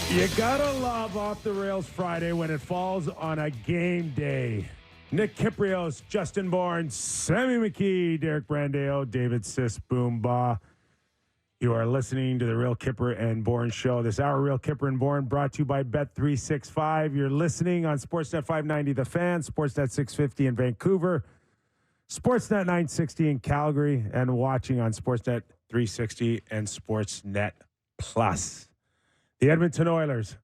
You gotta love Off the Rails Friday when it falls on a game day. Nick Kypreos, Justin Bourne, Sammy McKee, Derek Brandeo, David Sis Boomba. You are listening to the Real Kipper and Bourne Show. This hour, Real Kipper and Bourne, brought to you by Bet365. You're listening on Sportsnet 590 The Fan, Sportsnet 650 in Vancouver, Sportsnet 960 in Calgary, and watching on Sportsnet 360 and Sportsnet Plus. The Edmonton Oilers,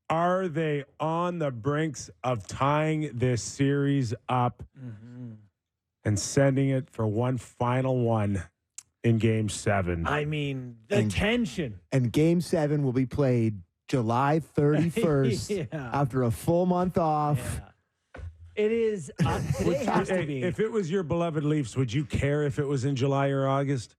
are they on the brinks of tying this series up and sending it for one final one in Game 7? I mean, the tension. And Game 7 will be played July 31st after a full month off. Yeah. It is. Today has to be. If it was your beloved Leafs, would you care if it was in July or August?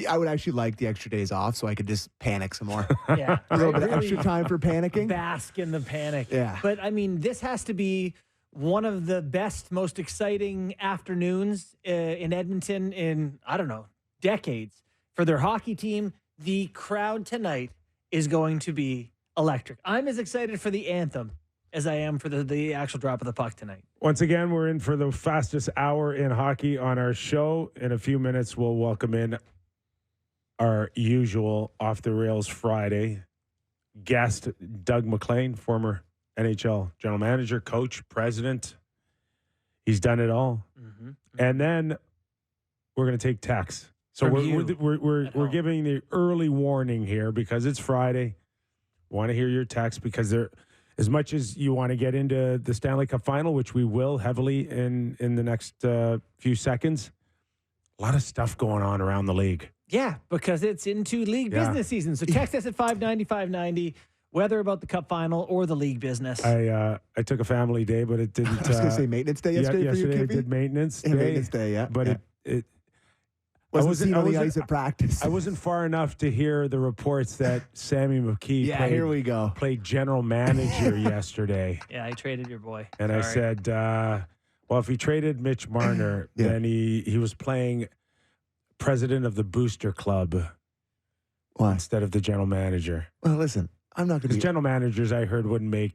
I would actually like the extra days off so I could just panic some more. Yeah. A little bit of extra time for panicking. Bask in the panic. Yeah. But, I mean, this has to be one of the best, most exciting afternoons in Edmonton in, I don't know, decades. For their hockey team, the crowd tonight is going to be electric. I'm as excited for the anthem as I am for the actual drop of the puck tonight. Once again, we're in for the fastest hour in hockey on our show. In a few minutes, we'll welcome in our usual Off the Rails Friday guest, Doug MacLean, former NHL general manager, coach, president. He's done it all. Mm-hmm. And then we're going to take texts. So we're giving the early warning here because it's Friday. Want to hear your text because there, as much as you want to get into the Stanley Cup Final, which we will heavily in the next few seconds, a lot of stuff going on around the league. Yeah, because it's into league business season. So text us at 590-590, whether about the Cup Final or the league business. I took a family day, but it didn't. I was going to say maintenance day yesterday for you, Yesterday I Kippy? did maintenance day. Maintenance day, yeah. But it wasn't seen on the ice at practice. I wasn't far enough to hear the reports that Sammy McKee here we go. Played general manager yesterday. Yeah, I traded your boy. And I said, well, if he traded Mitch Marner, then he was playing president of the booster club instead of the general manager. Well, listen, I'm not going to be... general managers, I heard, wouldn't make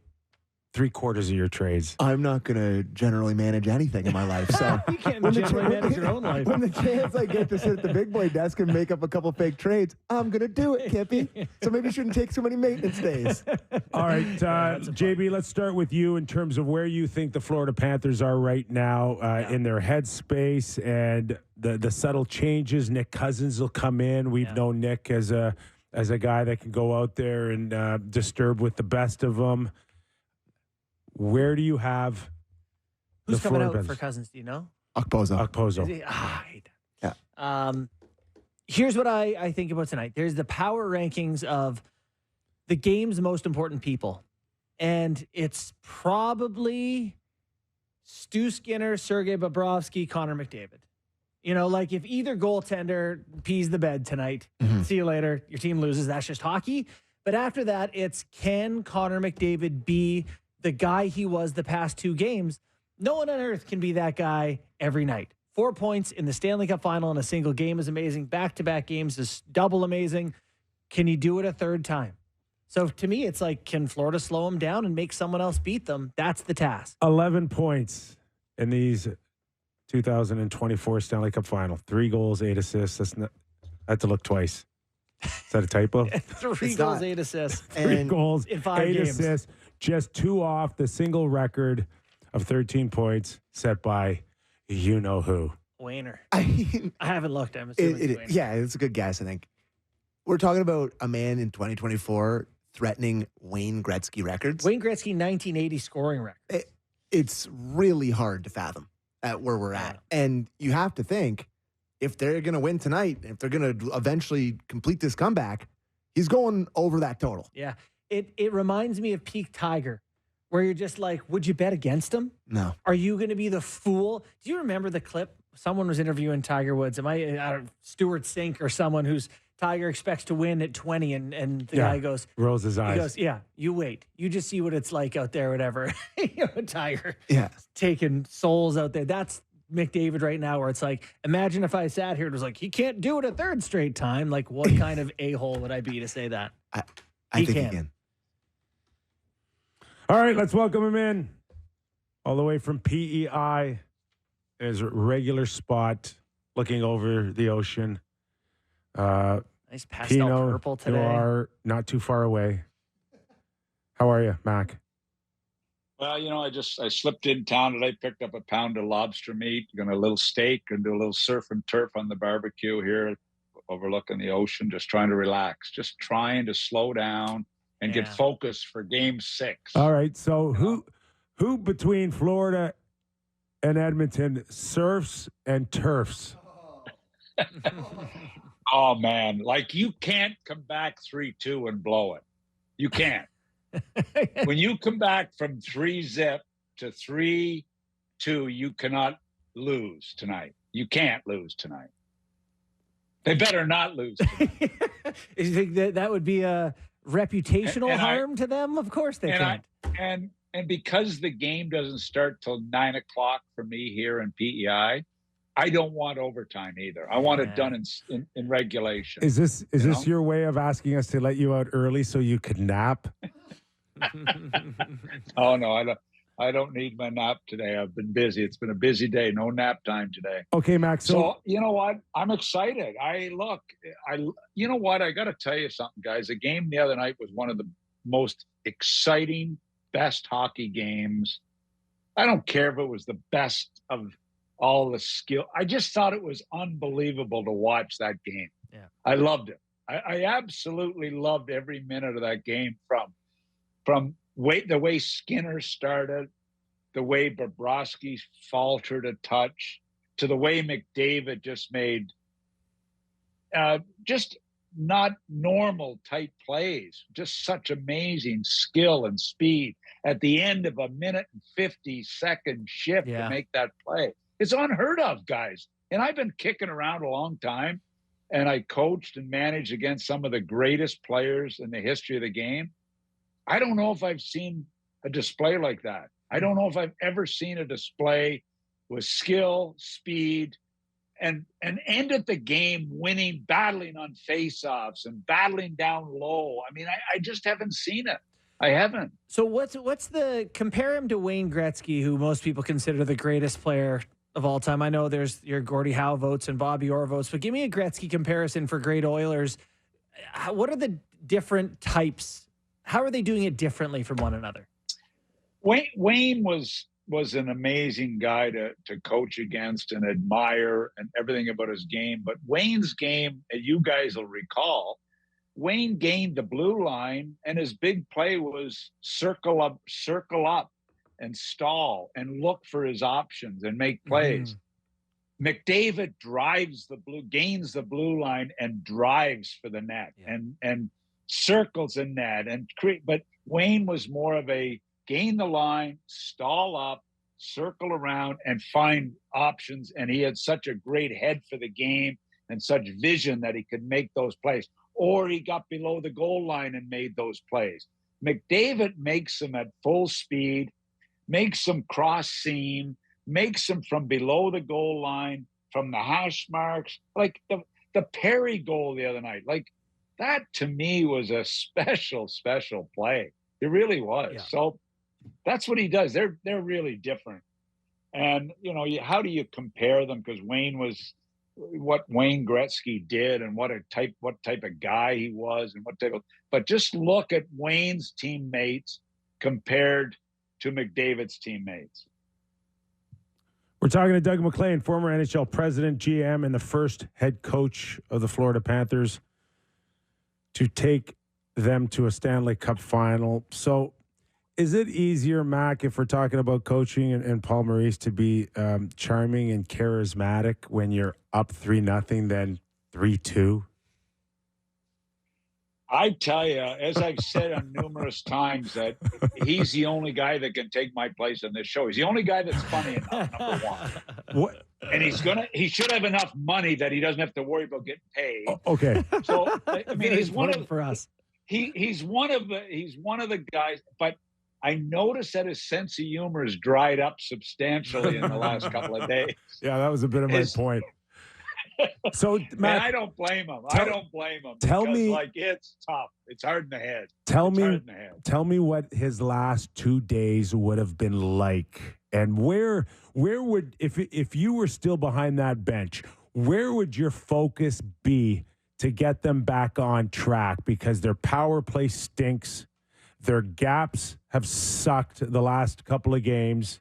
3/4 of your trades. I'm not going to generally manage anything in my life. So you can't generally manage your own life. When the chance I get to sit at the big boy desk and make up a couple fake trades, I'm going to do it, Kippy. So maybe you shouldn't take so many maintenance days. All right, JB, let's start with you in terms of where you think the Florida Panthers are right now in their headspace and the subtle changes. Nick Cousins will come in. We've known Nick as a guy that can go out there and disturb with the best of them. Where do you have who's coming out Panthers? for Cousins? Do you know? Okposo. Yeah. Here's what I think about tonight. There's the power rankings of the game's most important people, and it's probably Stu Skinner, Sergei Bobrovsky, Connor McDavid. You know, like if either goaltender pees the bed tonight, see you later. Your team loses. That's just hockey. But after that, it's can Connor McDavid be the guy he was the past 2 games? No one on earth can be that guy every night. 4 points in the Stanley Cup Final in a single game is amazing. Back-to-back games is double amazing. Can you do it a third time? So to me, it's like, can Florida slow them down and make someone else beat them? That's the task. 11 points in these 2024 Stanley Cup Final. 3 goals, 8 assists. I had to look twice. Is that a typo? 3 goals, 8 assists. 3 goals in 5 8 games. assists. Just 2 off the single record of 13 points set by you-know-who. Wayner. I haven't looked. I'm assuming it's Wayner. Yeah, it's a good guess, I think. We're talking about a man in 2024 threatening Wayne Gretzky records. Wayne Gretzky 1980 scoring record. It's really hard to fathom at where we're at. And you have to think, if they're going to win tonight, if they're going to eventually complete this comeback, he's going over that total. Yeah. It reminds me of peak Tiger, where you're just like, would you bet against him? No. Are you going to be the fool? Do you remember the clip? Someone was interviewing Tiger Woods. Stuart Sink or someone who's Tiger expects to win at 20, and the guy goes, rolls his eyes. He goes, yeah, you wait. You just see what it's like out there, whatever. Tiger taking souls out there. That's McDavid right now, where it's like, imagine if I sat here and was like, he can't do it a third straight time. Like, what kind of a-hole would I be to say that? I think he can. All right, let's welcome him in. All the way from PEI, in his regular spot, looking over the ocean. Nice pastel Pinot purple today. Noir, not too far away. How are you, Mac? Well, I slipped in town today, picked up a pound of lobster meat, going to a little steak and do a little surf and turf on the barbecue here overlooking the ocean, just trying to relax, just trying to slow down and get focused for game 6. All right. So who between Florida and Edmonton surfs and turfs? Oh, man. Like, you can't come back 3-2 and blow it. You can't. When you come back from 3-0 to 3-2, you cannot lose tonight. You can't lose tonight. They better not lose tonight. You think that would be a reputational harm to them? Of course they can't. And because the game doesn't start till 9 o'clock for me here in PEI, I don't want overtime either. I want it done in regulation. Is this your way of asking us to let you out early so you could nap? Oh no, I don't need my nap today. I've been busy. It's been a busy day. No nap time today. Okay, Max. So you know what? I'm excited. You know what? I got to tell you something, guys. The game the other night was one of the most exciting, best hockey games. I don't care if it was the best of all the skill. I just thought it was unbelievable to watch that game. Yeah, I loved it. I absolutely loved every minute of that game from the way Skinner started, the way Bobrovsky faltered a touch, to the way McDavid just made just not normal type plays, just such amazing skill and speed at the end of a 1:50 shift to make that play. It's unheard of, guys. And I've been kicking around a long time, and I coached and managed against some of the greatest players in the history of the game. I don't know if I've seen a display like that. I don't know if I've ever seen a display with skill, speed, and ended the game winning, battling on faceoffs and battling down low. I mean, I just haven't seen it. I haven't. So compare him to Wayne Gretzky, who most people consider the greatest player of all time. I know there's your Gordie Howe votes and Bobby Orr votes, but give me a Gretzky comparison for great Oilers. What are the different types? How are they doing it differently from one another? Wayne was an amazing guy to coach against and admire and everything about his game. But Wayne's game, you guys will recall, Wayne gained the blue line, and his big play was circle up, and stall and look for his options and make plays. McDavid gains the blue line and drives for the net and circles in net and create. But Wayne was more of a gain the line, stall up, circle around, and find options. And he had such a great head for the game and such vision that he could make those plays. Or he got below the goal line and made those plays. McDavid makes them at full speed, makes them cross seam, makes them from below the goal line, from the hash marks, like the Perry goal the other night. Like, that to me was a special play. It really was. Yeah. So that's what he does. They're really different. And, how do you compare them? Because Wayne was what Wayne Gretzky did and what type of guy he was and but just look at Wayne's teammates compared to McDavid's teammates. We're talking to Doug MacLean, former NHL president, GM, and the first head coach of the Florida Panthers to take them to a Stanley Cup Final. So is it easier, Mac, if we're talking about coaching and Paul Maurice, to be charming and charismatic when you're up 3-0 than 3-2? I tell you, as I've said on numerous times, that he's the only guy that can take my place on this show. He's the only guy that's funny enough, number one. What? And he should have enough money that he doesn't have to worry about getting paid. Okay. So I mean, he's one of for us. He's one of the guys, but I noticed that his sense of humor has dried up substantially in the last couple of days. Yeah, that was a bit of my point. So, And Matt, I don't blame him. Tell me, like, it's tough. It's hard in the head. Tell me what his last 2 days would have been like, and where would, if you were still behind that bench, where would your focus be to get them back on track? Because their power play stinks. Their gaps have sucked the last couple of games.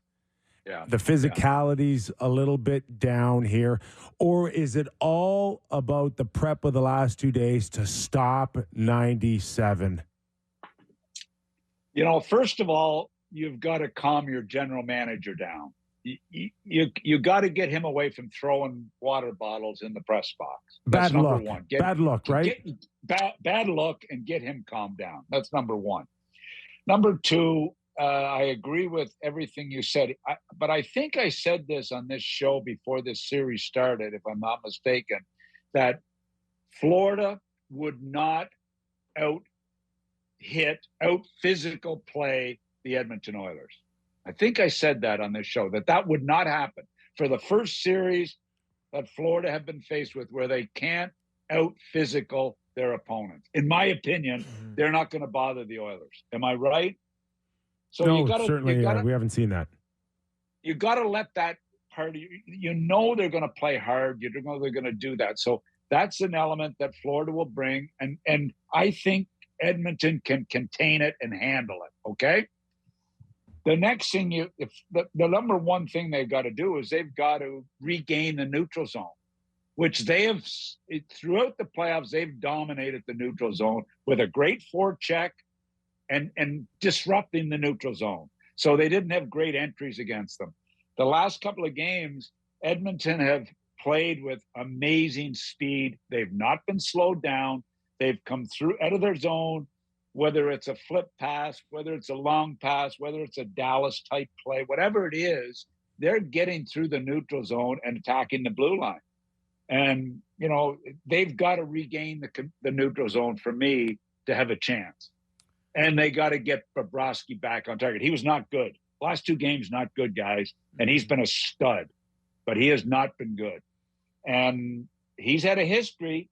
Yeah. The physicality's a little bit down here. Or is it all about the prep of the last 2 days to stop 97? First of all, you've got to calm your general manager down. You got to get him away from throwing water bottles in the press box. That's number one. Bad luck, right? Bad luck, and get him calmed down. That's number one. Number two, I agree with everything you said, but I think I said this on this show before this series started, if I'm not mistaken, that Florida would not out physical play the Edmonton Oilers. I think I said that on this show, that would not happen. For the first series that Florida have been faced with, where they can't out physical their opponents. In my opinion, they're not going to bother the Oilers. Am I right? So no, certainly we haven't seen that. You got to let that part of they're going to play hard. You know they're going to do that. So that's an element that Florida will bring, and I think Edmonton can contain it and handle it. Okay. The next thing the number one thing they've got to do is they've got to regain the neutral zone, which they have throughout the playoffs. They've dominated the neutral zone with a great forecheck and disrupting the neutral zone. So they didn't have great entries against them. The last couple of games, Edmonton have played with amazing speed. They've not been slowed down. They've come through out of their zone, whether it's a flip pass, whether it's a long pass, whether it's a Dallas type play, whatever it is, they're getting through the neutral zone and attacking the blue line. And, they've got to regain the neutral zone for me to have a chance. And they got to get Bobrovsky back on target. He was not good. Last 2 games, not good, guys. And he's been a stud, but he has not been good. And he's had a history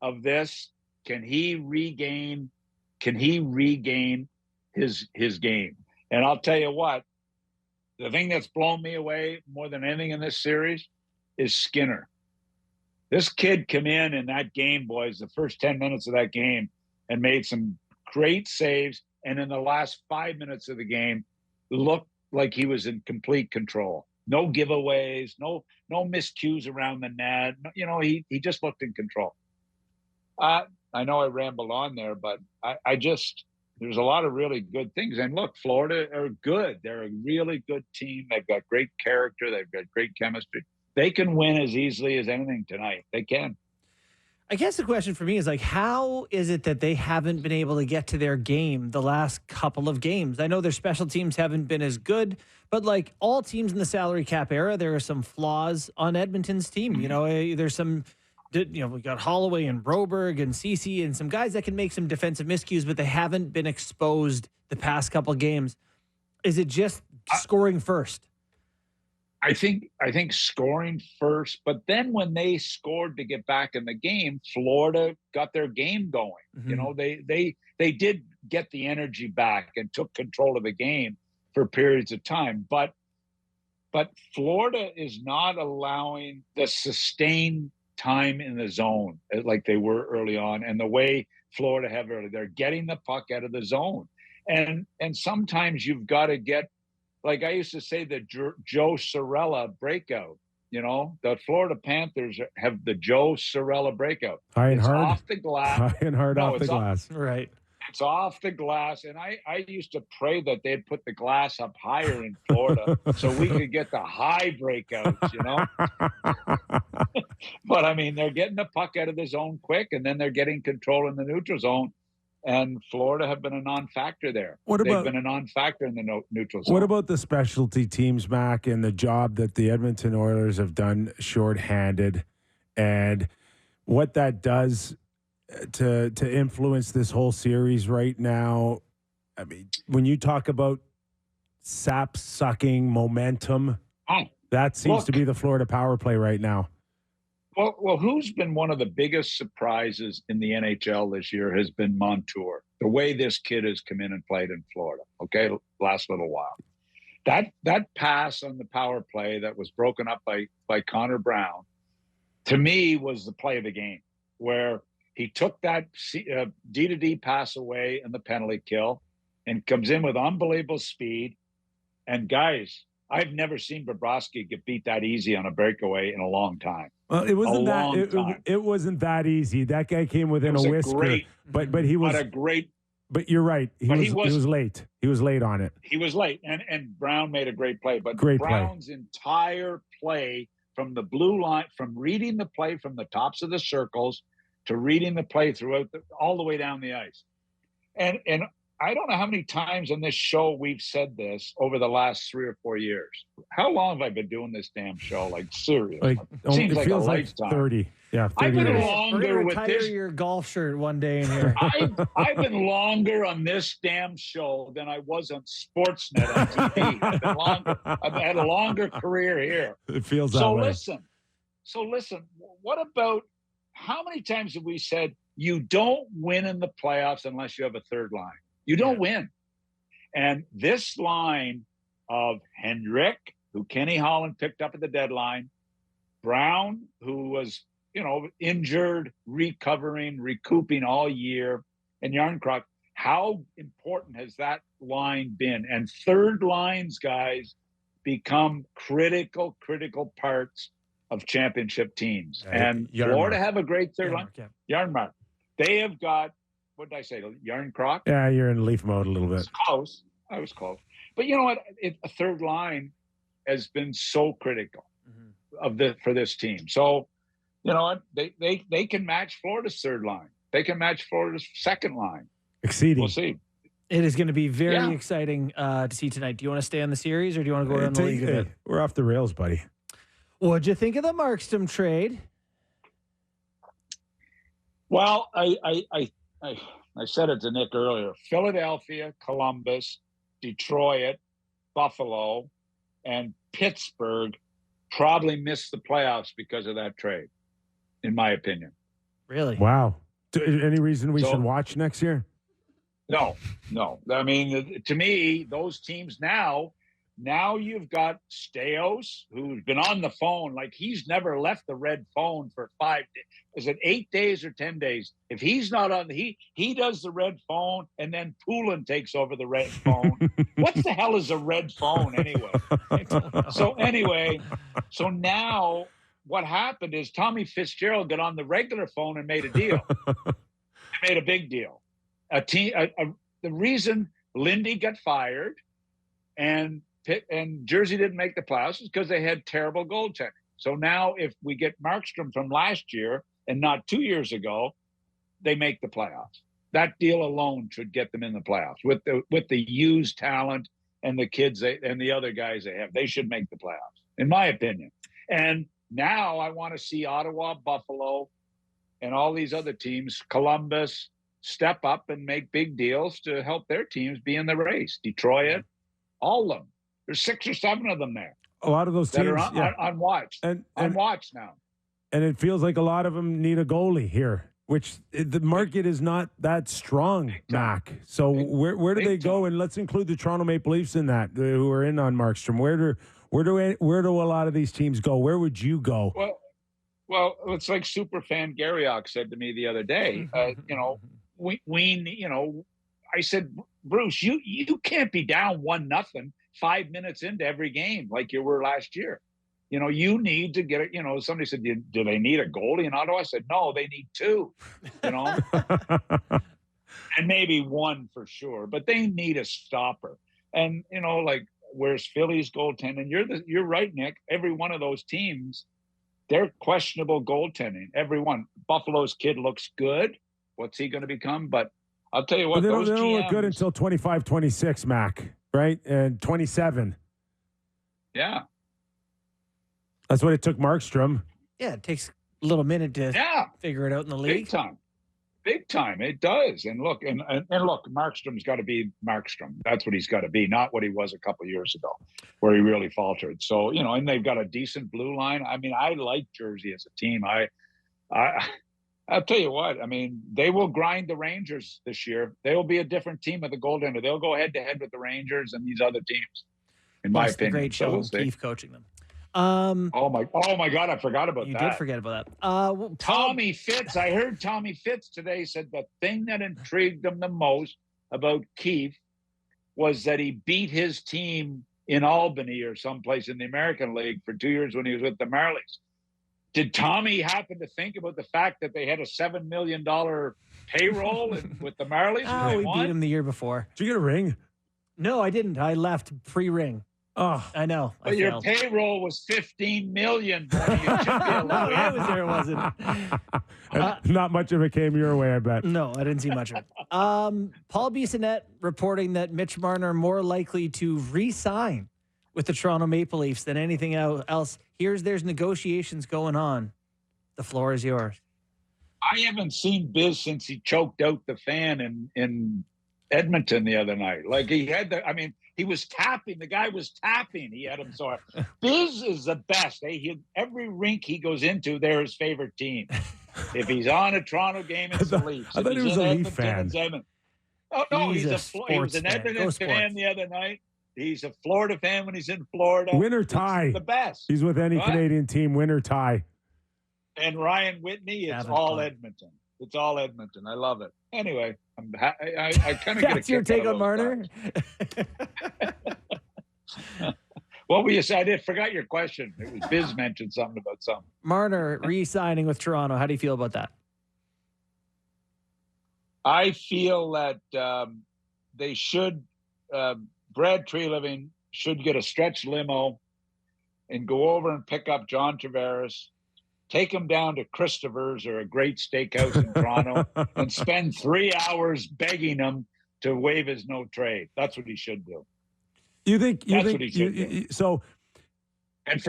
of this. Can he regain his game? And I'll tell you what, the thing that's blown me away more than anything in this series is Skinner. This kid came in that game, boys, the first 10 minutes of that game, and made some great saves. And in the last 5 minutes of the game, looked like he was in complete control. No giveaways, no miscues around the net. He just looked in control. I know I rambled on there, but there's a lot of really good things. And look, Florida are good. They're a really good team. They've got great character. They've got great chemistry. They can win as easily as anything tonight. They can. I guess the question for me is how is it that they haven't been able to get to their game the last couple of games? I know their special teams haven't been as good, but like all teams in the salary cap era, there are some flaws on Edmonton's team. There's some, we got Holloway and Broberg and Ceci and some guys that can make some defensive miscues, but they haven't been exposed the past couple of games. Is it just scoring first? I think scoring first, but then when they scored to get back in the game, Florida got their game going. Mm-hmm. They did get the energy back and took control of the game for periods of time. But Florida is not allowing the sustained time in the zone like they were early on, and the way Florida have early. They're getting the puck out of the zone, and sometimes you've got to get. Like I used to say, the Joe Cirella breakout. The Florida Panthers have the Joe Cirella breakout. High and hard. Off the glass. High and hard off the glass. Right. It's off the glass. And I used to pray that they'd put the glass up higher in Florida so we could get the high breakouts, But, they're getting the puck out of the zone quick, and then they're getting control in the neutral zone. And Florida have been a non-factor there. They've been a non-factor in the neutral zone. What about the specialty teams, Mac, and the job that the Edmonton Oilers have done shorthanded, and what that does to influence this whole series right now? When you talk about sap-sucking momentum, that seems to be the Florida power play right now. Well, who's been one of the biggest surprises in the NHL this year has been Montour. The way this kid has come in and played in Florida, okay, last little while. That pass on the power play that was broken up by Connor Brown, to me, was the play of the game, where he took that D-to-D pass away in the penalty kill and comes in with unbelievable speed. And guys, I've never seen Bobrovsky get beat that easy on a breakaway in a long time. Well, it wasn't it wasn't that easy. That guy came within a whisker, but he was a great. But you're right. He was late. He was late on it. He was late, and Brown made a great play. But Brown's entire play from the blue line, from reading the play from the tops of the circles to reading the play throughout all the way down the ice, and I don't know how many times on this show we've said this over the last 3 or 4 years. How long have I been doing this damn show? Like, seriously. Seems it like feels a like lifetime. 30. Yeah, 30 I've been years. longer with this. Your golf shirt one day in here. I've been longer on this damn show than I was on Sportsnet on TV. I've been longer. I've had a longer career here. It feels that way. So listen, what about how many times have we said you don't win in the playoffs unless you have a third line? You don't win. And this line of Hendrick, who Kenny Holland picked up at the deadline, Brown, who was, injured, recovering, recouping all year, and Yarncroc, how important has that line been? And third lines, guys, become critical parts of championship teams. And Florida have a great third line. Yarnmark. They have got, what did I say? Yarncroc? Yeah, you're in Leaf mode a little bit. I was close. But you know what? A third line has been so critical for this team. So, you know what? They can match Florida's third line. They can match Florida's second line. Exceeding. We'll see. It is going to be very exciting to see tonight. Do you want to stay on the series or do you want to go around the league a bit? We're off the rails, buddy. What'd you think of the Markström trade? Well, I said it to Nick earlier. Philadelphia, Columbus, Detroit, Buffalo, and Pittsburgh probably missed the playoffs because of that trade, in my opinion. Really? Wow. Any reason we should watch next year? No. I mean, to me, those teams now you've got Steos, who's been on the phone. Like, he's never left the red phone for 5 days. Is it 8 days or 10 days? If he's not on, he does the red phone, and then Poulin takes over the red phone. What the hell is a red phone anyway? So now what happened is Tommy Fitzgerald got on the regular phone and made a deal. He made a big deal. The reason Lindy got fired and Jersey didn't make the playoffs is because they had terrible goaltending. So now if we get Markström from last year and not 2 years ago, they make the playoffs. That deal alone should get them in the playoffs with the used talent and the kids and the other guys they have. They should make the playoffs, in my opinion. And now I want to see Ottawa, Buffalo, and all these other teams, Columbus, step up and make big deals to help their teams be in the race. Detroit, all of them. There's 6 or 7 of them there. A lot of those teams that are unwatched. And unwatched now. And it feels like a lot of them need a goalie here, which the market is not that strong, Mac. So where do they go? And let's include the Toronto Maple Leafs in that, who are in on Markström. Where do a lot of these teams go? Where would you go? Well, it's like superfan Garriock said to me the other day. I said, Bruce, you can't be down 1-0 5 minutes into every game like you were last year. You need to get it. Somebody said, do they need a goalie in Ottawa? I said, no, they need 2, and maybe 1 for sure, but they need a stopper. And, where's Philly's goaltending? You're right, Nick. Every one of those teams, they're questionable goaltending. Every one. Buffalo's kid looks good. What's he going to become? But I'll tell you what, they those don't GMs, look good until 25, 26, Mac, right? And 27. Yeah. That's what it took Markström. Yeah, it takes a little minute to figure it out in the league. Big time. Big time, it does. And look, and look, Markstrom's got to be Markström. That's what he's got to be, not what he was a couple of years ago, where he really faltered. So and they've got a decent blue line. I mean, I like Jersey as a team. I'll tell you what. I mean, they will grind the Rangers this year. They will be a different team with the goaltender. They'll go head to head with the Rangers and these other teams. In my opinion, the great Sean Keefe coaching them. Oh my God! I forgot about that. You did forget about that. Tommy Fitz. I heard Tommy Fitz today said the thing that intrigued him the most about Keefe was that he beat his team in Albany or someplace in the American League for 2 years when he was with the Marlies. Did Tommy happen to think about the fact that they had a $7 million payroll with the Marlies? Oh, we beat him the year before. Did you get a ring? No, I didn't. I left pre-ring. Oh, I know. But your payroll was $15 million. No, it was there. It wasn't. Not much of it came your way, I bet. No, I didn't see much of it. Paul Bissonnette reporting that Mitch Marner more likely to re-sign with the Toronto Maple Leafs than anything else. There's negotiations going on. The floor is yours. I haven't seen Biz since he choked out the fan in Edmonton the other night. Like he was tapping. The guy was tapping. He had him sore. Biz is the best. Every rink he goes into, they're his favorite team. If he's on a Toronto game, it's the Leafs. I thought he was a Leaf fan. Oh, no, he was an Edmonton fan the other night. He's a Florida fan when he's in Florida. Win or tie. He's the best. He's with any Canadian team, win or tie. And Ryan Whitney, it's all Edmonton. It's all Edmonton. I love it. Anyway, I kind of get a kick your take on Marner? What were you saying? I forgot your question. It was Biz mentioned something about something. Marner re-signing with Toronto. How do you feel about that? I feel that they should. Brad Treliving should get a stretch limo and go over and pick up John Tavares. Take him down to Christopher's or a great steakhouse in Toronto and spend 3 hours begging him to waive his no trade. That's what he should do. You think? That's what he should do. So, and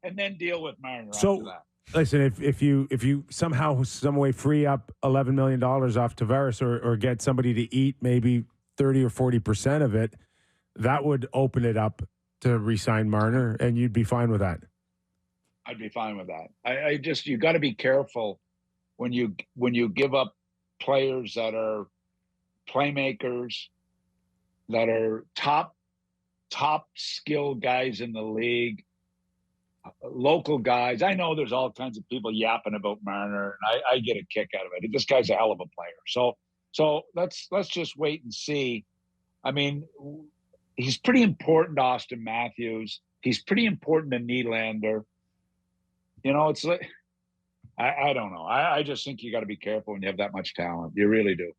and then deal with Marner after that. Listen, if you somehow, some way free up $11 million off Tavares or get somebody to eat maybe 30 or 40% of it, that would open it up to re-sign Marner, and you'd be fine with that. I'd be fine with that. You got to be careful when you give up players that are playmakers, that are top skill guys in the league, local guys. I know there's all kinds of people yapping about Marner, and I get a kick out of it. This guy's a hell of a player. So let's just wait and see. I mean, he's pretty important to Austin Matthews. He's pretty important to Nylander. It's like, I don't know. I just think you got to be careful when you have that much talent. You really do.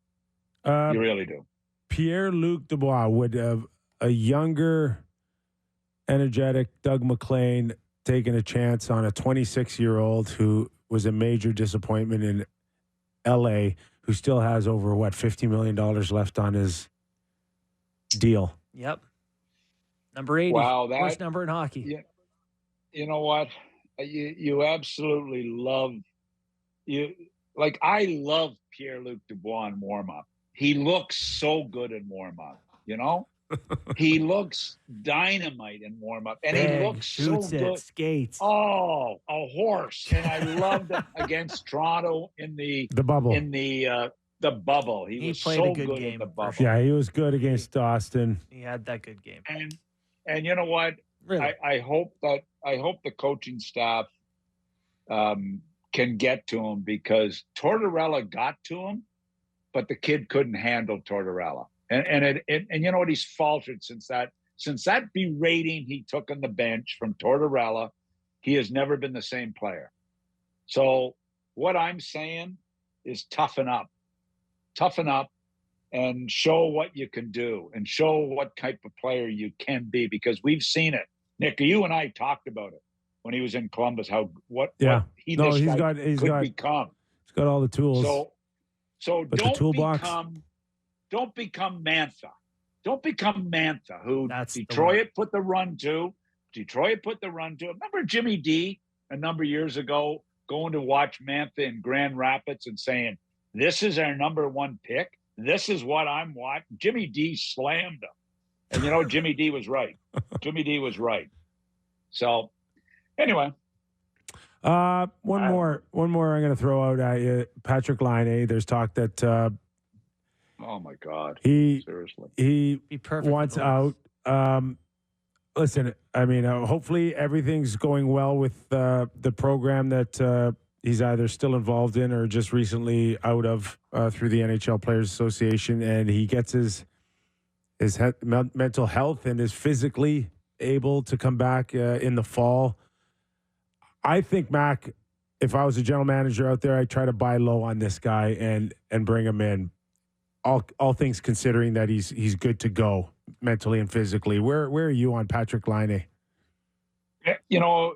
You really do. Pierre-Luc Dubois, would a younger, energetic Doug MacLean taking a chance on a 26-year-old who was a major disappointment in L.A., who still has over, $50 million left on his deal? Yep. Number 80. Wow, worst number in hockey. Yeah, you know what? You absolutely love I love Pierre-Luc Dubois in warm-up. He looks so good in warm-up, He looks dynamite in warm-up. And he looks so good. Skates. Oh, a horse. And I loved him against Toronto in the bubble. In the bubble. He was played so a good game in the bubble. Yeah, he was good against Austin. He had that good game. And you know what? Really? I hope the coaching staff can get to him, because Tortorella got to him, but the kid couldn't handle Tortorella. And you know what? He's faltered since that berating he took on the bench from Tortorella. He has never been the same player. So what I'm saying is toughen up, and show what you can do, and show what type of player you can be, because we've seen it. Nick, you and I talked about it when he was in Columbus. What he could become. He's got all the tools. So but don't become Mantha. Don't become Mantha, who That's Detroit put the run to. Remember Jimmy D a number of years ago going to watch Mantha in Grand Rapids and saying, This is our number one pick. This is what I'm watching. Jimmy D slammed him. And, you know, Jimmy D was right. Jimmy D was right. So, anyway. One more I'm going to throw out at you. Patrick Laine, there's talk that oh, my God. Seriously. He wants out. Listen, I mean, hopefully everything's going well with the program that he's either still involved in or just recently out of through the NHL Players Association, and he gets his mental health and is physically able to come back in the fall. I think, Mac, if I was a general manager out there, I'd try to buy low on this guy and bring him in. All things considering that he's good to go mentally and physically. Where are you on Patrick Laine? You know,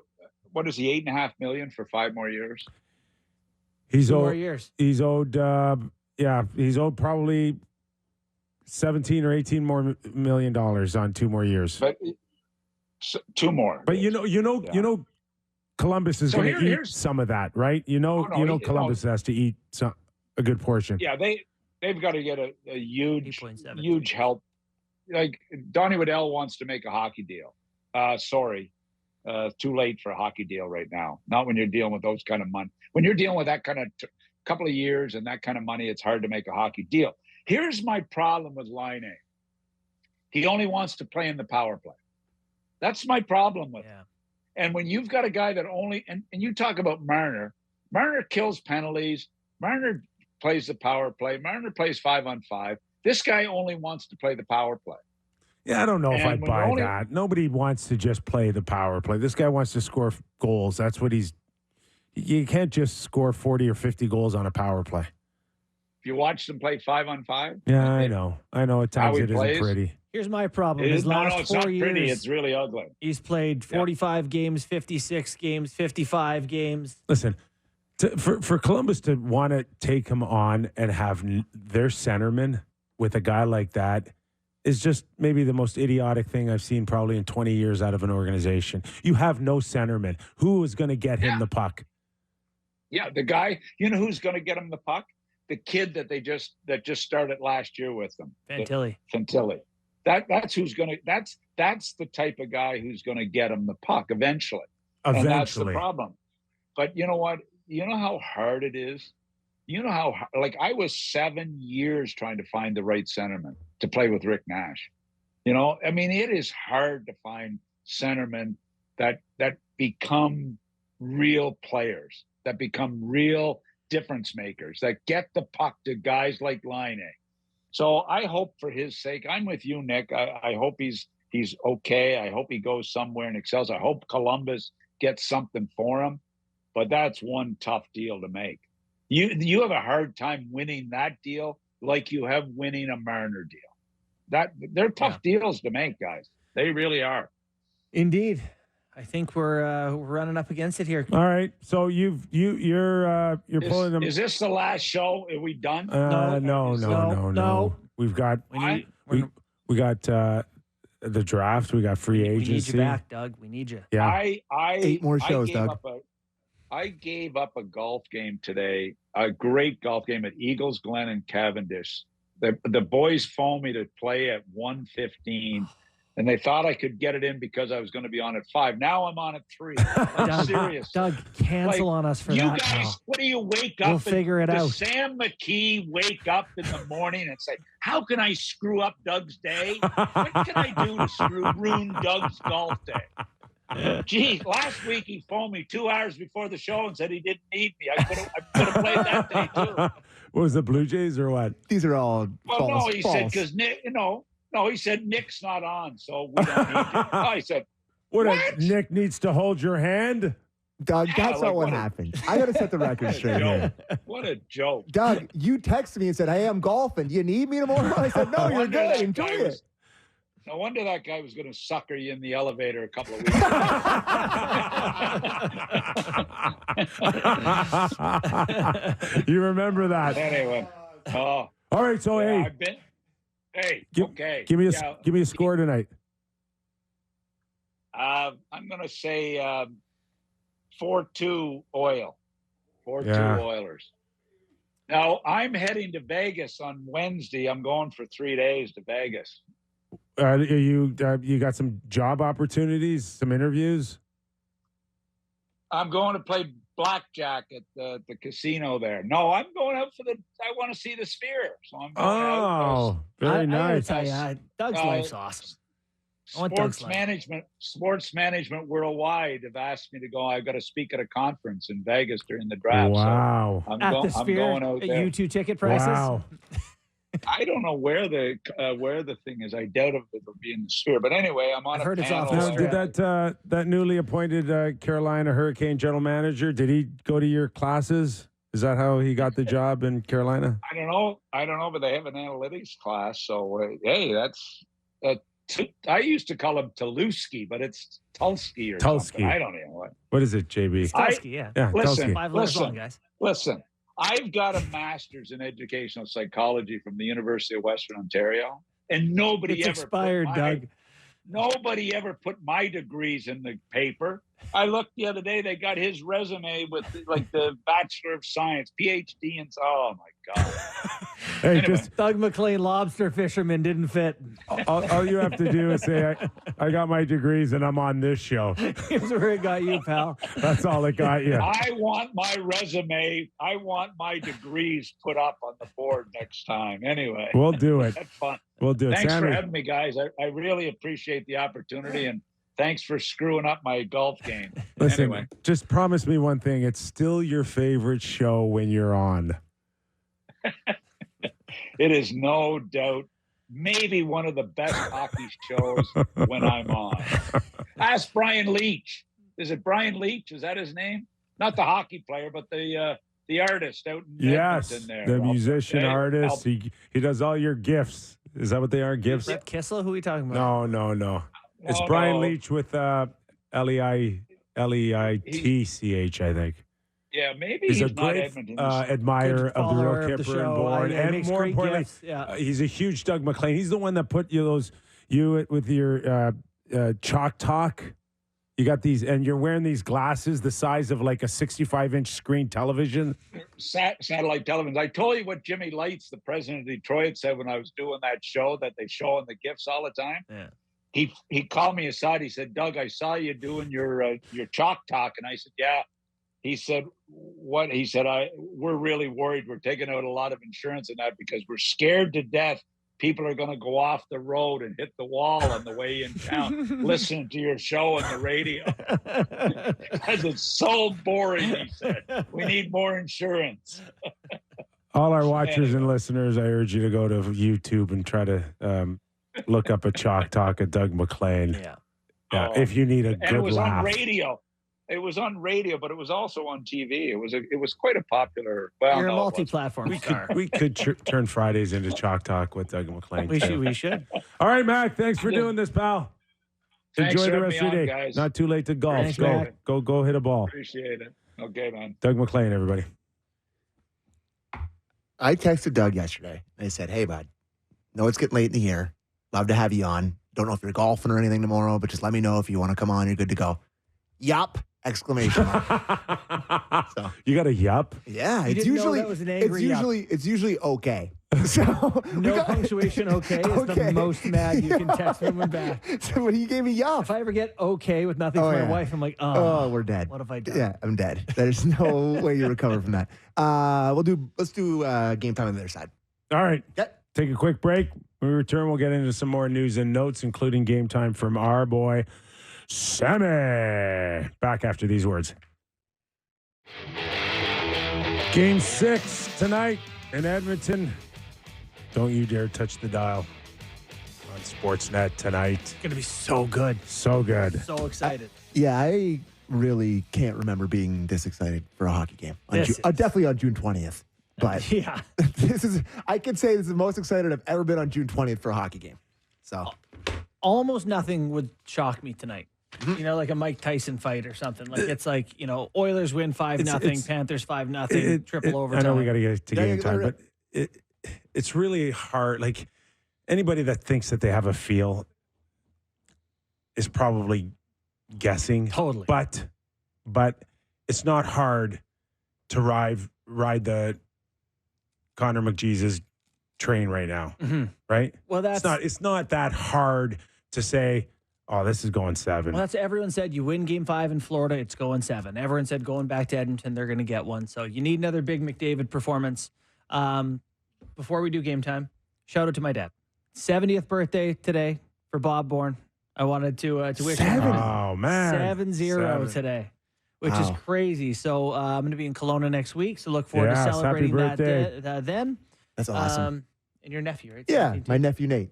what is he, $8.5 million for 5 more years? He's 2 more years. He's owed he's owed probably 17 or 18 more $1 million on 2 more years. But 2 more. But you know Columbus is going to eat some of that, right? Columbus has to eat a good portion. Yeah, they've got to get a huge help. Like Donnie Waddell wants to make a hockey deal. Sorry, too late for a hockey deal right now. Not when you're dealing with those kind of money. When you're dealing with that kind of couple of years and that kind of money, it's hard to make a hockey deal. Here's my problem with Laine. He only wants to play in the power play. That's my problem with him. And when you've got a guy that only and you talk about Marner kills penalties. Marner plays the power play. Marner plays 5-on-5. This guy only wants to play the power play. Yeah, I don't know if I buy that. Nobody wants to just play the power play. This guy wants to score goals. That's what you can't just score 40 or 50 goals on a power play. If you watch them play 5-on-5. Yeah, I know. At times it isn't pretty. Here's my problem. It's not 4 years, pretty. It's really ugly. He's played 45 games, 56 games, 55 games. Listen, for Columbus to want to take him on and have their centerman with a guy like that is just maybe the most idiotic thing I've seen probably in 20 years out of an organization. You have no centerman. Who is going to get him the puck? Yeah, the guy, you know who's going to get him the puck? The kid that just started last year with them. Fantilli. That's who's going to that's the type of guy who's going to get him the puck eventually. And that's the problem. But you know what? You know how hard it is? You know how, I was 7 years trying to find the right centerman to play with Rick Nash. You know, I mean, it is hard to find centermen that become real players, that become real difference makers, that get the puck to guys like Laine. So I hope for his sake, I'm with you, Nick. I hope he's okay. I hope he goes somewhere and excels. I hope Columbus gets something for him. But that's one tough deal to make. You have a hard time winning that deal like you have winning a Marner deal. They're tough deals to make, guys. They really are. Indeed. I think we're running up against it here. All right. So you're pulling them. Is this the last show? Are we done? No. We've got we got the draft. We got free agency. We need you back, Doug. We need you. Yeah. 8 more shows, Doug. I gave up a golf game today, a great golf game at Eagles Glen and Cavendish. The boys phoned me to play at 1:15, and they thought I could get it in because I was going to be on at 5. Now I'm on at 3. I'm serious. Doug, cancel on us for you that. You guys, now. What do you wake up? We'll figure it out. Does Sam McKee wake up in the morning and say, how can I screw up Doug's day? What can I do to ruin Doug's golf day? Geez, last week he phoned me 2 hours before the show and said he didn't need me. I could have played that day too. What was the Blue Jays or what? These are all false. No, he said because Nick, he said Nick's not on, so we don't need you. I said, what? Nick needs to hold your hand. Doug, that's not what happened. I got to set the record straight here. What a joke. Doug, you texted me and said, hey, I'm golfing. Do you need me tomorrow? I said, no, you're good. Enjoy it. No wonder that guy was going to sucker you in the elevator a couple of weeks ago. You remember that. Anyway. All right, so give me a score tonight. I'm going to say 4-2 Oil. 4-2 Oilers. Now, I'm heading to Vegas on Wednesday. I'm going for 3 days to Vegas. You got some job opportunities, some interviews? I'm going to play blackjack at the casino there. No, I'm going out I want to see the Sphere. So I'm going out. Very I nice. gotta tell you, Doug's life's awesome. Sports management worldwide have asked me to go. I've got to speak at a conference in Vegas during the draft. Wow. So At the Sphere, I'm going out there. U2 ticket prices. Wow. I don't know where the thing is. I doubt if it'll be in the Sphere. But anyway, I'm on I've heard it's panel. off the Now, Strip. did that newly appointed Carolina Hurricane general manager, did he go to your classes? Is that how he got the job in Carolina? I don't know, but they have an analytics class. So hey, that's. I used to call him Tulski, but it's Tulski or something. I don't know what. What is it, JB? Tulski, yeah. Yeah, Listen, Tulski. 5 letters long, guys. Listen, I've got a master's in educational psychology from the University of Western Ontario, and It's expired, Doug. Nobody ever put my degrees in the paper. I looked the other day; they got his resume with the Bachelor of Science, PhD, and oh my god! Hey, Anyway. just Doug MacLean, lobster fisherman, didn't fit. all you have to do is say, I got my degrees and I'm on this show. Here's where it got you, pal. That's all it got you. I want my resume. I want my degrees put up on the board next time. Anyway, We'll do it. that's fun. We'll do it. Thanks for Sammy, having me, guys. I really appreciate the opportunity, and thanks for screwing up my golf game. listen, Anyway, just promise me one thing. It's still your favorite show when you're on. it is no doubt maybe one of the best hockey shows when I'm on. Ask Brian Leach. Is it Brian Leach? Is that his name? Not the hockey player, but the artist out in Yes, Edmonton there. the musician, Hey, artist. He does all your gifts. Is that what they are? Gifts? Brett Kissel, who are we talking about? No. It's No, Brian no. Leach with Leitch, I think. Yeah, maybe He's he's a not great Edmonton. admirer Good of the follower real of the Kyper and show. Bourne, Yeah, and makes more great importantly, gifts. Yeah. he's a huge Doug MacLean. He's the one that put you with your chalk talk. You got these, and you're wearing these glasses the size of like a 65-inch screen television. Satellite television. I told you what Jimmy Lights, the president of Detroit, said when I was doing that show that they show on the gifts all the time. Yeah. He called me aside. He said, "Doug, I saw you doing your chalk talk," and I said, "Yeah." He said, "What?" He said, "We're really worried. We're taking out a lot of insurance in that because we're scared to death. People are going to go off the road and hit the wall on the way in town, listening to your show on the radio because it's so boring." He said, "We need more insurance." All our watchers and listeners, I urge you to go to YouTube and try to look up a chalk talk of Doug MacLean. Yeah. If you need a And good it was laugh. on radio. It was on radio, but it was also on TV. It was quite a popular. Well, You're a no, it wasn't. multi-platform star. We could turn Fridays into chalk talk with Doug MacLean. We too. should. All right, Mac. Thanks for doing this, pal. Thanks Enjoy for the having rest me of your on, day. guys. Not too late to golf. Thanks, Mac. Go hit a ball. Appreciate it. Okay, man. Doug MacLean, everybody. I texted Doug yesterday. I said, "Hey, bud, know it's getting late in the year. Love to have you on. Don't know if you're golfing or anything tomorrow, but just let me know if you want to come on. You're good to go." Yup! Exclamation mark. So, You got a yup? yeah, You it's didn't know usually that was an angry yup. it's usually okay. So No punctuation. Okay, is the Okay. most mad you can text from and back. So when he gave me yup, If I ever get okay with nothing Oh, from my yeah. wife, I'm like, oh, we're dead. what have I done? Yeah, I'm dead. There's no way you recover from that. Let's do game time on the other side. All right. Okay. Take a quick break. When we return, we'll get into some more news and notes, including game time from our boy, Sammy. Back after these words. Game 6 tonight in Edmonton. Don't you dare touch the dial on Sportsnet tonight. It's going to be so good. So good. So excited. Yeah, I really can't remember being this excited for a hockey game. Definitely on June 20th. But Yeah. I could say this is the most excited I've ever been on June 20th for a hockey game. So Almost nothing would shock me tonight. You know, like a Mike Tyson fight or something. Like it's like, Oilers win 5-0, Panthers 5-0, triple overtime. I know we got to get to game time, right. but it's really hard. Like anybody that thinks that they have a feel is probably guessing. Totally. But it's not hard to ride the Connor McJesus train right now, right? Well, It's not that hard to say, oh, this is going 7. Well, that's everyone said. You win Game 5 in Florida, it's going 7. Everyone said going back to Edmonton, they're going to get one. So you need another big McDavid performance. Before we do game time, shout out to my dad. 70th birthday today for Bob Bourne. I wanted to wish him Oh, man. 7-0 today, which is crazy. So I'm going to be in Kelowna next week. So look forward to Yes, celebrating happy that then. That's awesome. And your nephew, right? Yeah, 17 too. my nephew Nate.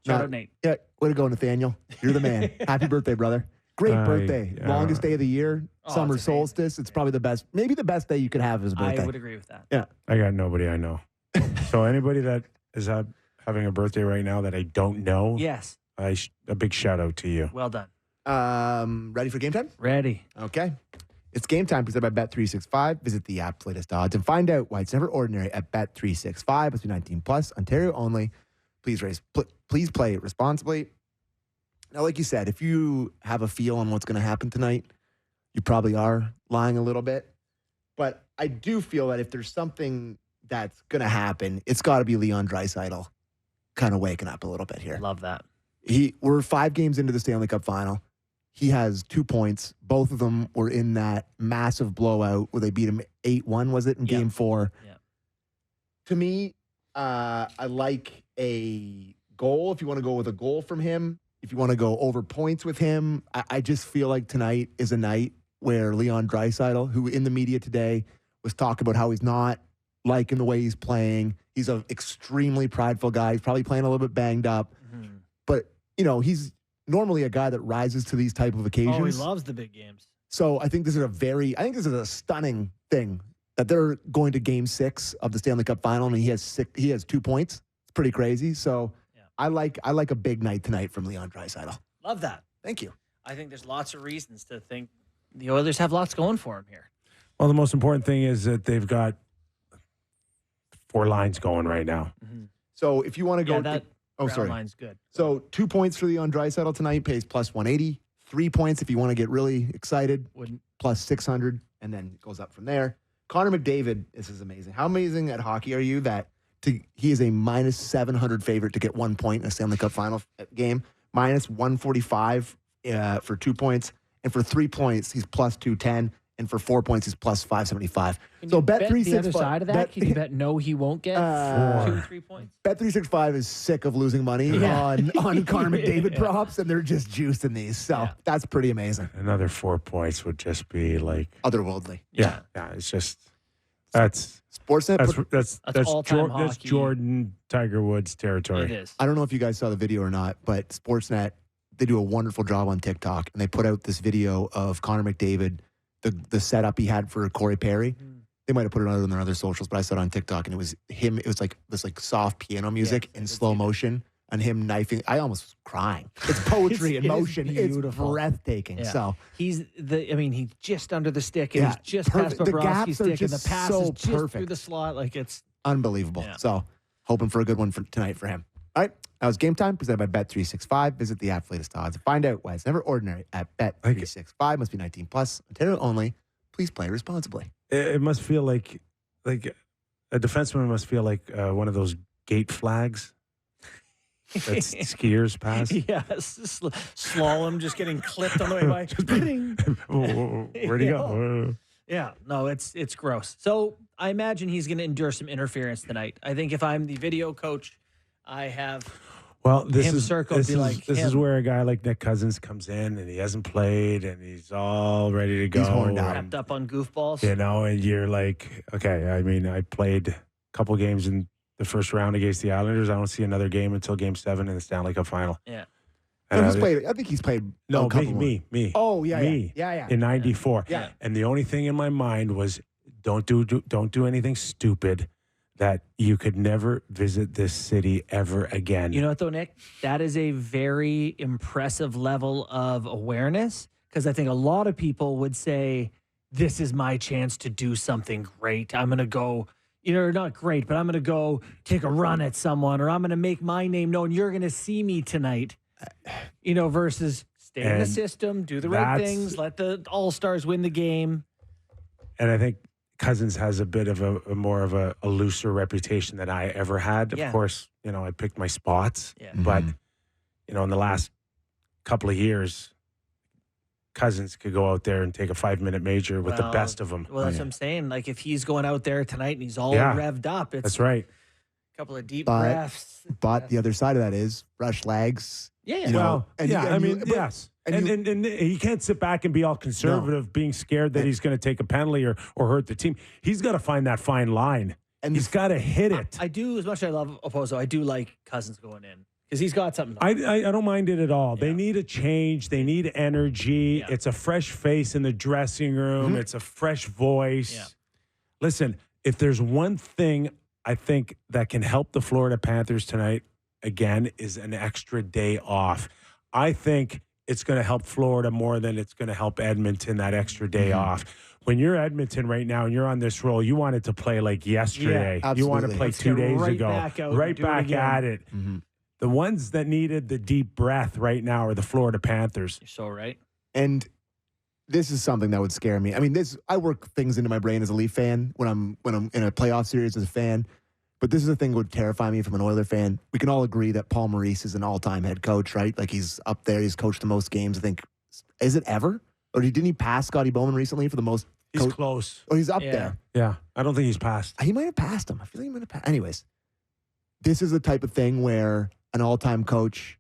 Shout out Nate. Yeah, way to go, Nathaniel. You're the man. Happy birthday, brother. Great birthday. yeah. Longest day of the year. Summer it's amazing. solstice. It's probably the best, maybe the best day you could have as a birthday. I would agree with that. Yeah. I got nobody I know. So anybody that is having a birthday right now that I don't know, Yes. a big shout out to you. Well done. Ready for game time? Ready. Okay. It's game time presented by Bet365. Visit the app's latest odds and find out why it's never ordinary at Bet365. Must be 19 plus. Ontario only. Please play responsibly. Now, like you said, if you have a feel on what's going to happen tonight, you probably are lying a little bit. But I do feel that if there's something that's going to happen, it's got to be Leon Draisaitl kind of waking up a little bit here. Love that. We're 5 games into the Stanley Cup Final. He has 2 points. Both of them were in that massive blowout where they beat him 8-1, was it, in Game 4? Yeah. To me, I like a goal if you want to go with a goal from him. If you want to go over points with him, I just feel like tonight is a night where Leon Draisaitl, who in the media today was talking about how he's not liking the way he's playing. He's an extremely prideful guy. He's probably playing a little bit banged up. Mm-hmm. But, he's normally a guy that rises to these type of occasions. Oh, he loves the big games. So I think this is a stunning thing that they're going to Game 6 of the Stanley Cup Final, and he has 2 points. It's pretty crazy. So Yeah. I like a big night tonight from Leon Draisaitl. Love that. Thank you. I think there's lots of reasons to think the Oilers have lots going for them here. Well, the most important thing is that they've got 4 lines going right now. Mm-hmm. So if you want to go, that ground line's good. So 2 points for Leon Draisaitl tonight pays plus 180. 3 points if you want to get really excited, Wouldn't. plus 600, and then it goes up from there. Connor McDavid, this is amazing. How amazing at hockey are you that he is a minus 700 favorite to get 1 point in a Stanley Cup Final game, minus 145 for 2 points, and for 3 points he's plus 210, and for 4 points he's plus 575. Can So you bet bet 365. the other side of that? Can you bet no, he won't get 2-3 points? Bet365 is sick of losing money on Connor McDavid props, and they're just juicing these. So that's pretty amazing. Another 4 points would just be like Otherworldly. yeah. It's just that's Sportsnet. that's all-time that's hockey. Jordan Tiger Woods territory. It is. I don't know if you guys saw the video or not, but Sportsnet, they do a wonderful job on TikTok, and they put out this video of Connor McDavid, the setup he had for Corey Perry. They might have put it on their other socials, but I saw it on TikTok, and it was him. It was like this soft piano music in slow motion, and him knifing. I almost was crying. It's poetry in motion. It's beautiful. breathtaking. Yeah. So He's just under the stick, and he's just perfect. past The Bobrovsky's gaps are stick, and the just pass so is just perfect. through the slot. Like it's unbelievable. Yeah. So hoping for a good one for tonight for him. All right. That was Game Time, presented by Bet365. Visit the app's latest odds and find out why it's never ordinary at Bet365. Must be 19 plus. Ontario only. Please play responsibly. It must feel like a defenseman must feel like one of those gate flags that skiers pass. yes, slalom just getting clipped on the way by. Where'd he go? Yeah, no, it's gross. So I imagine he's going to endure some interference tonight. I think if I'm the video coach, I have Well, this him is circled. this Be is like this is him. where a guy like Nick Cousins comes in and he hasn't played and he's all ready to go. He's horned out. Wrapped up on goofballs. And you're like, okay. I mean, I played a couple games in the first round against the Islanders. I don't see another game until Game 7 in the Stanley Cup Final. Yeah. And I think he's played. No, a couple more. me. Oh yeah, me. yeah. In '94. Yeah. And the only thing in my mind was, don't do anything stupid that you could never visit this city ever again. You know what, though, Nick? That is a very impressive level of awareness, because I think a lot of people would say, this is my chance to do something great. I'm going to go, not great, but I'm going to go take a run at someone, or I'm going to make my name known. You're going to see me tonight, versus stay in the And system, do the right that's- things, let the All-Stars win the game. And I think Cousins has a bit of a more of a looser reputation than I ever had. Yeah. Of course, I picked my spots, Yeah. but in the last couple of years, Cousins could go out there and take a 5-minute major with the best of them. Well, that's what I'm saying. Like if he's going out there tonight and he's all Yeah. revved up, it's That's right. a couple of deep breaths. But the other side of that is fresh legs. Yeah. You know, Yes. And he can't sit back and be all conservative, being scared that he's going to take a penalty or hurt the team. He's got to find that fine line. And he's got to hit it. I do, as much as I love Oposo, I do like Cousins going in because he's got something. I don't mind it at all. Yeah. They need a change. They need energy. Yeah. It's a fresh face in the dressing room. It's a fresh voice. Yeah. Listen, if there's one thing I think that can help the Florida Panthers tonight, again, is an extra day off. I think it's going to help Florida more than it's going to help Edmonton, that extra day off. When you're Edmonton right now and you're on this roll, you want it to play like yesterday. Yeah, you want to play Let's 2 get days right ago. back out Right and do it back again. at it. The ones that needed the deep breath right now are the Florida Panthers. You're so right. And this is something that would scare me. I mean, I work things into my brain as a Leaf fan when I'm in a playoff series as a fan. But this is the thing that would terrify me from an Oiler fan. We can all agree that Paul Maurice is an all-time head coach, right? Like he's up there. He's coached the most games, I think. Is it ever? Or didn't he pass Scotty Bowman recently for the most? He's close. Oh, he's up Yeah. there. Yeah. I don't think he's passed. He might have passed him. I feel like he might have passed. Anyways, this is the type of thing where an all-time coach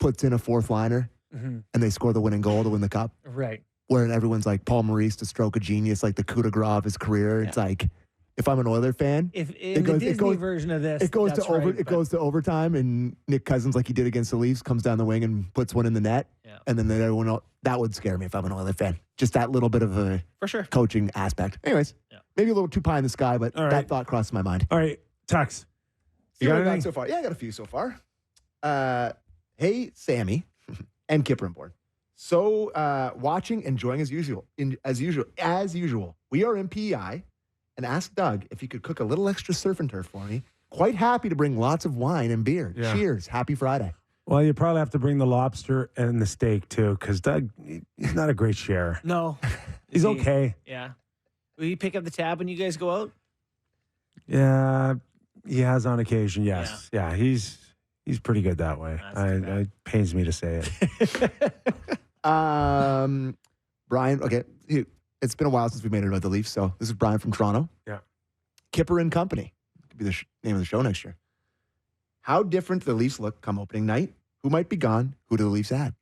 puts in a fourth liner and they score the winning goal to win the cup. Right. Where everyone's like, Paul Maurice, the stroke of genius, like the coup de grace of his career. It's like, if I'm an Oiler fan, If in the Disney version of this, it goes that's to right, it goes to overtime, and Nick Cousins, like he did against the Leafs, comes down the wing and puts one in the net. Yeah. And then everyone else, that would scare me if I'm an Oiler fan. Just that little bit of a for sure. coaching aspect. Anyways, maybe a little too pie in the sky, but All right. that thought crossed my mind. All right. Tux. You See what got I anything? so far? Yeah, I got a few so far. Hey, Sammy and Kyper and Bourne. So watching, enjoying as usual. As usual. We are in PEI and asked Doug if he could cook a little extra surf and turf for me. Quite happy to bring lots of wine and beer. Yeah. Cheers. Happy Friday. Well, you probably have to bring the lobster and the steak too, because Doug, he's not a great sharer. No. He's Is he- okay. Yeah. Will you pick up the tab when you guys go out? Yeah, he has on occasion. Yes. Yeah, he's pretty good that way. That's too bad. It pains me to say it. Brian, okay. It's been a while since we made it about the Leafs, so this is Brian from Toronto. Yeah. Kyper and Company. Could be the name of the show next year. How different do the Leafs look come opening night? Who might be gone? Who do the Leafs add?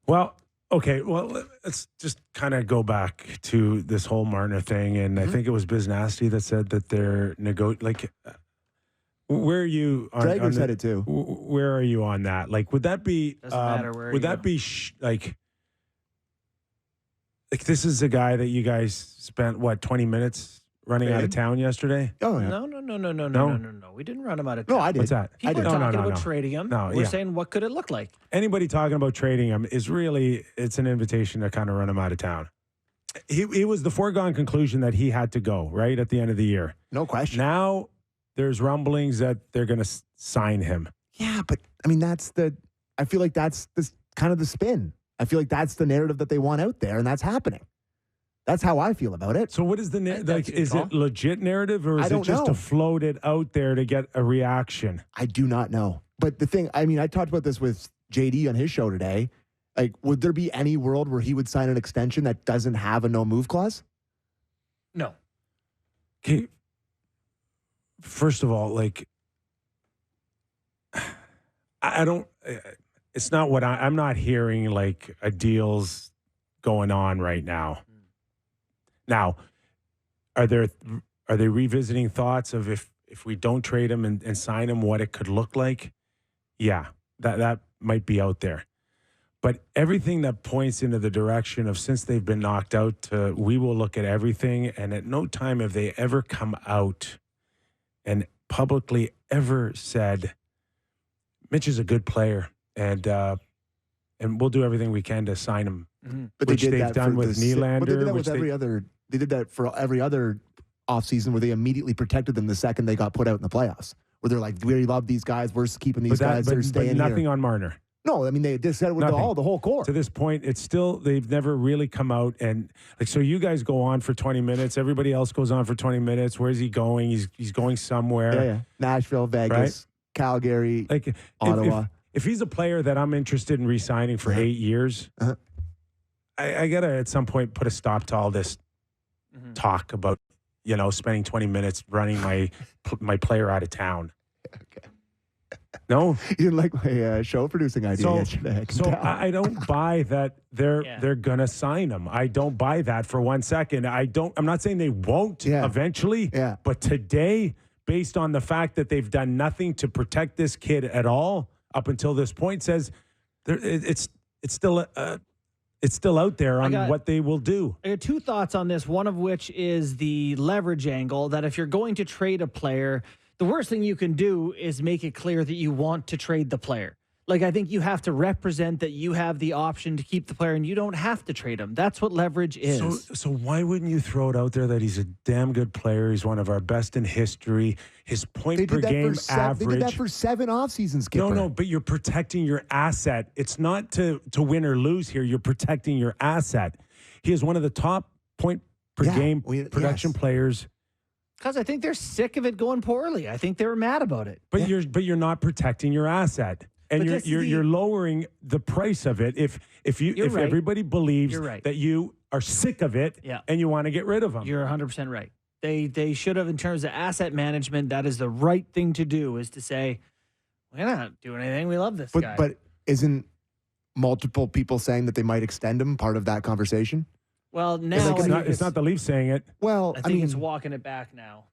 Well, okay. Well, let's just kind of go back to this whole Marner thing, and I think it was Biz Nasty that said that they're where are you on, Drager on said it too. Where are you on that? Like, would that be? Doesn't matter where Would you that go. be like this is a guy that you guys spent 20 minutes running out of town yesterday? Oh, yeah. No. We didn't run him out of town. No, I did. What's that? People are No, talking about no. trading him. No, We're yeah. saying, what could it look like? Anybody talking about trading him is really, it's an invitation to kind of run him out of town. He was the foregone conclusion that he had to go, right, at the end of the year. No question. Now there's rumblings that they're going to sign him. Yeah, but I mean, I feel like that's kind of the spin. I feel like that's the narrative that they want out there, and that's happening. That's how I feel about it. So what is the That's like? a good Is call. it legit narrative, or I is it don't just know. to float it out there to get a reaction? I do not know. But the thing, I mean, I talked about this with JD on his show today. Like, would there be any world where he would sign an extension that doesn't have a no move clause? No. Okay. First of all, like, I don't. It's not what I'm not hearing like a deal's going on right now. Now, are they revisiting thoughts of if we don't trade him and sign him, what it could look like? Yeah, that might be out there. But everything that points into the direction of since they've been knocked out to we will look at everything, and at no time have they ever come out and publicly ever said, Mitch is a good player and we'll do everything we can to sign him. Mm-hmm. But Which they did they've that done for with the- Nylander, But they did that which with every other. They did that for every other offseason where they immediately protected them the second they got put out in the playoffs. Where they're like, we love these guys. We're keeping these guys. They're staying nothing here. on Marner. No, I mean, they just said it with Nothing. the whole core. To this point, it's still, they've never really come out and, like, so you guys go on for 20 minutes. Everybody else goes on for 20 minutes. Where's he going? He's going somewhere. Yeah. Nashville, Vegas, Right? Calgary, Like, Ottawa. if he's a player that I'm interested in re-signing for 8 years, I got to at some point put a stop to all this talk about, spending 20 minutes running my player out of town. Okay. No? You didn't like my show producing idea yesterday. I don't buy that they're gonna sign him. I don't buy that for 1 second. I'm not saying they won't eventually. Yeah. But today, based on the fact that they've done nothing to protect this kid at all up until this point, says it's still out there on what they will do. I got two thoughts on this. One of which is the leverage angle, that if you're going to trade a player, the worst thing you can do is make it clear that you want to trade the player. Like, I think you have to represent that you have the option to keep the player and you don't have to trade him. That's what leverage is. So why wouldn't you throw it out there that he's a damn good player? He's one of our best in history. His point per game average. They did that for 7 off seasons, Kyper. No, but you're protecting your asset. It's not to win or lose here. You're protecting your asset. He is one of the top point per game production players. Because I think they're sick of it going poorly. I think they were mad about it. But you're not protecting your asset. And you're lowering the price of it if everybody believes that you are sick of it and you want to get rid of them. You're 100% right. They should have, in terms of asset management, that is the right thing to do, is to say, we're not doing anything. We love this guy. But isn't multiple people saying that they might extend him part of that conversation? Well, now it's not the Leafs saying it. Well, I think it's walking it back now.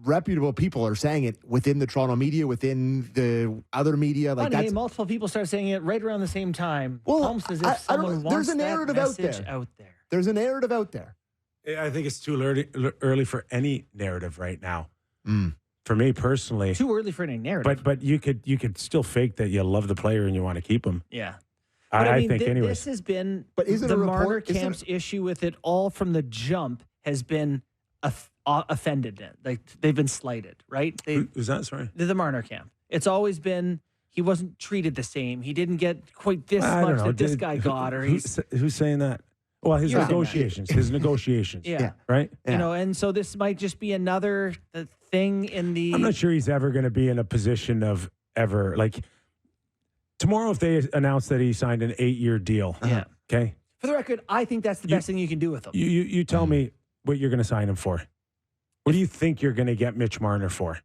Reputable people are saying it within the Toronto media, within the other media. Like multiple people start saying it right around the same time. Well, almost as if someone wants there's a narrative out there. There's a narrative out there. I think it's too early for any narrative right now. For me personally, too early for any narrative. But you could still fake that you love the player and you want to keep him. Yeah. I think anyway. This has been isn't the Marner camp's issue with it all from the jump has been offended. Like, they've been slighted, right? Who's that? Sorry. The Marner camp. It's always been he wasn't treated the same. He didn't get quite this much that this guy got. Or who's saying that? Well, his negotiations. His negotiations. Yeah. Right? Yeah. And so this might just be another thing in the... I'm not sure he's ever going to be in a position of ever, like, tomorrow if they announce that he signed an 8-year deal. Yeah. Okay? For the record, I think that's the best thing you can do with him. You tell me what you're going to sign him for. What do you think you're going to get Mitch Marner for?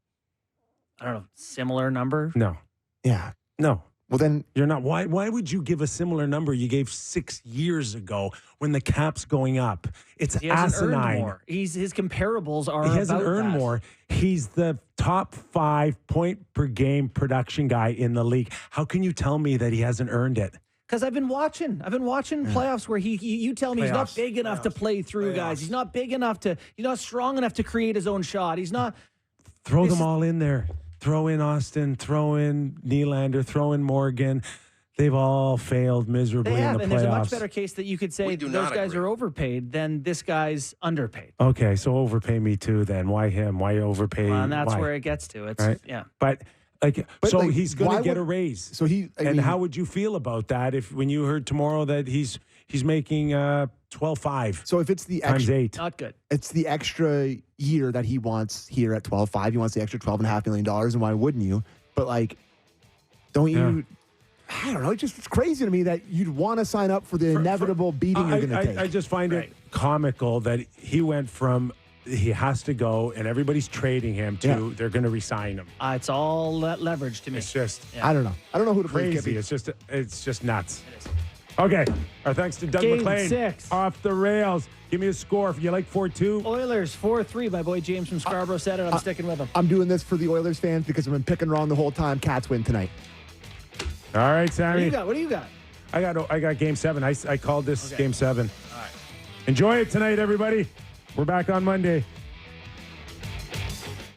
I don't know. Similar number? No. Yeah. No. Well, then you're not. Why would you give a similar number you gave 6 years ago when the cap's going up? It's asinine. Earned more. His comparables are. He hasn't earned more. He's the top 5 point per game production guy in the league. How can you tell me that he hasn't earned it? Because I've been watching playoffs where you tell me he's not big enough to play through guys. He's not big enough he's not strong enough to create his own shot. He's not. Throw them all in there. Throw in Austin, throw in Nylander, throw in Morgan. They've all failed miserably in the playoffs. And there's a much better case that you could say those guys are overpaid than this guy's underpaid. Okay, so overpay me too then. Why him? Why overpay? Well, and that's where it gets to. It's right? Yeah. But he's going to get a raise. So how would you feel about that when you heard tomorrow that he's making $12.5? So if it's the times extra, 8, not good. It's the extra year that he wants here at $12.5. He wants the extra $12.5 million, and why wouldn't you? But don't you? Yeah. I don't know. It's crazy to me that you'd want to sign up for the inevitable beating you're going to take. I just find it comical that he went from he has to go and everybody's trading him to they're going to re-sign him. It's all that leverage to me. It's just I don't know. I don't know who to crazy. Play. It's just nuts. It is. Okay. Our thanks to Doug MacLean. 6. Off the rails. Give me a score. If you like 4-2. Oilers 4-3. My boy James from Scarborough said it. I'm sticking with him. I'm doing this for the Oilers fans because I've been picking wrong the whole time. Cats win tonight. All right, Sammy. What do you got? I got Game 7. I called this Game 7. All right. Enjoy it tonight, everybody. We're back on Monday.